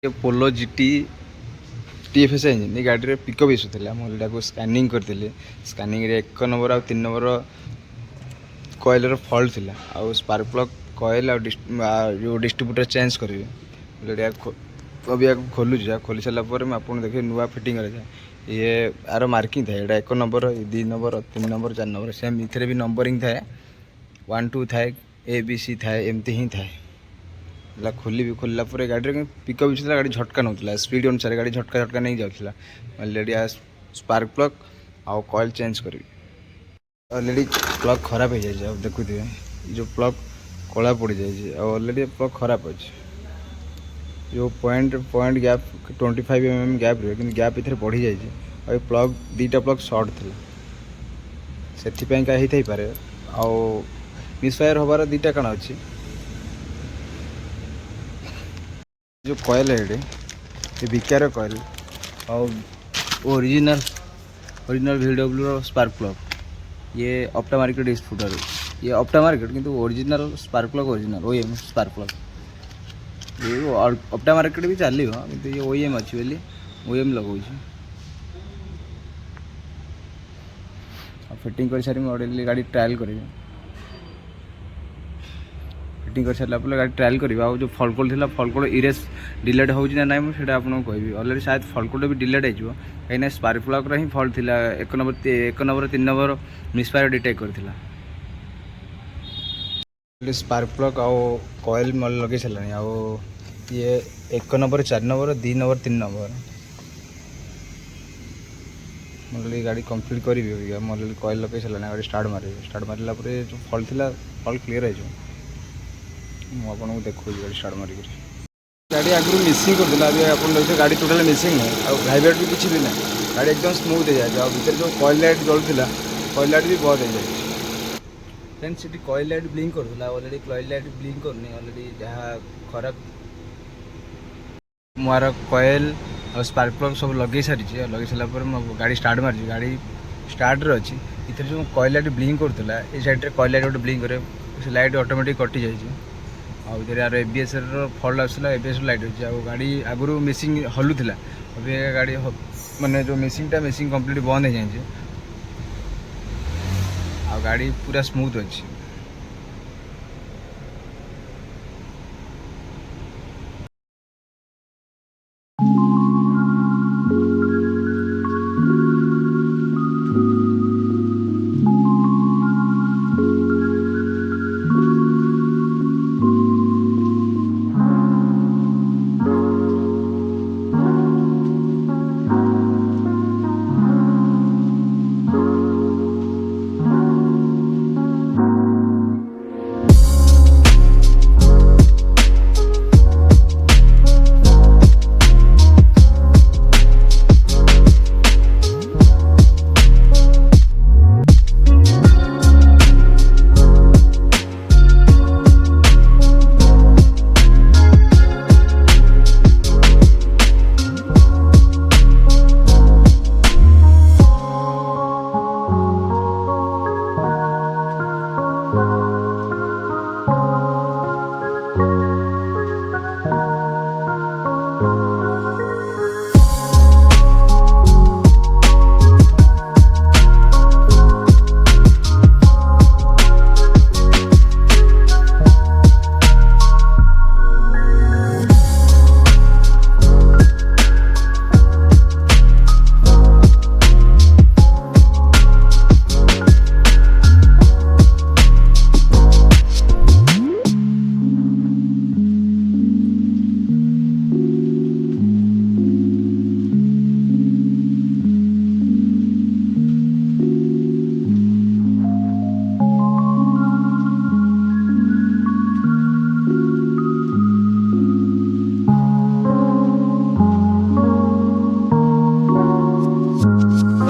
ये Polo GT TFSi engine ये गाड़ी पिकअप इश्यू था मुझे स्कानिंग करते स्कानिंग रे 1 नंबर आ 3 नंबर कॉइलर फॉल्ट थिला आ स्पार्क प्लग कॉइल जो डिस्ट्रीब्यूटर चेंज करेंगे अभी खोलुचे खोली सारा मैं आपको देखिए नुआ फिटिंग कराए ये आर मार्किंग था यहाँ 1 number 2 number 3 number 4 number same इथे भी नंबरिंग थाए 1 2 थाए ABC थाए एमती ही थाए खोली भी खोलला गाड़ी पिकअप इश्यू गाड़ी झटका नौला स्पीड अनुसार गाड़ी झटका झटका नहीं जाऊला ऑलरेडी स्पार्क प्लग आउ कॉइल चेंज करी ऑलरेडी प्लग खराब हो जाए देखुए जो प्लग कला पड़ जाए ऑलरेडी प्लग खराब अच्छे जो पॉइंट गैप 25 mm गैप रहे कि गैप इधर बढ़ी जाए प्लग 2टा प्लग सर्ट थी से होता पारे आउ मिसफायर हबार 2टा कण अच्छी जो कॉइल है ये बिकार कॉइल और ओरिजिनल VW स्पार्क प्लग ये ऑप्टा मार्केट डिस्ट्रीब्यूटर ये ऑप्टा मार्केट किंतु original spark plug original OEM spark plug ये ऑप्टा मार्केट भी चलो किंतु ये OEM अच्छी बोली OEM लगो फिटिंग कर सारी ऑलरेडी गाड़ी ट्रायल करेंगे फिटिंग कर सारा गाड़ी ट्रायल करवा जो फलकोड था फलकोड इरेज डिलेड हो ना मुझे आपको कहबी ऑलरेडी शायद फलकोड भी डिलेड हो कहीं स्पार्क प्लग ही फल्ट था 1 नंबर 3 नंबर मिसफायर डिटेक्ट करथिला स्पार्क प्लग आउ कॉइल लगे सारे ये 1 नंबर 4 नंबर 2 नंबर 3 नंबर मतलब गाड़ी कंप्लीट करी मतलब कॉइल लगे सारे गाड़ी स्टार्ट मारला जो फल्ट था फल्ट क्लीयर हो आपको देखो गाड़ी स्टार्ट मारिक गाड़ी आगु मिसिंग करदेला अभी आप देखिए गाड़ी टोटाल मिसिंग नहीं और भाइब्रेट भी किसी भी ना गाड़ी एकदम स्मूथ हो जाए भीतर जो कॉइल लाइट जलूला कॉइल लाइट भी बहुत हो जाए फ्रेंड्स से कॉइल लाइट ब्लिंक करूला ऑलरेडी कॉइल लाइट ब्लिंक करनी ऑलरेडी जहाँ खराब मोर कॉइल और स्पार्क प्लग सब लगे सारी लगे सारा गाड़ी स्टार्ट मारी गाड़ी स्टार्ट रे अच्छी इधर जो कॉइल लाइट ब्लिंक करूला ये साइड कॉइल लाइट गोटे ब्लिंक करे से लाइट ऑटोमेटिक कटि जाए आर यार ABS फल्ट आसाला ABS लाइट अच्छी आ गाड़ी आगु मिसिंग हलुला अभी गाड़ी माने जो मिसिंग कंप्लीट बंद हो जाए आ गाड़ी पूरा स्मूथ अच्छी